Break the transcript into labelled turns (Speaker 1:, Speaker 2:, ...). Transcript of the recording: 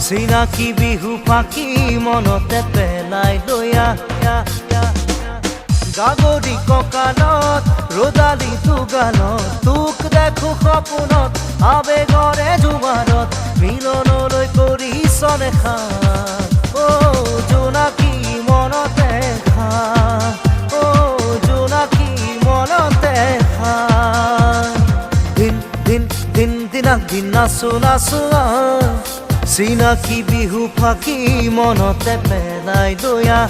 Speaker 1: চিনাকি বিহু পাখি মনতে পেলাই দয়া গাগৰি কঁকালত ৰদালি তুগালত তোক দেখো সপোনত আবেগৰে জোৱাৰত মিলনলৈ কৰিছ দেখা জোনাকী মনতে খা জোনাকী মনতে খা দিন নাচো নাচো চিনাকি বিহু পাখি মনতে পেলাই দয়া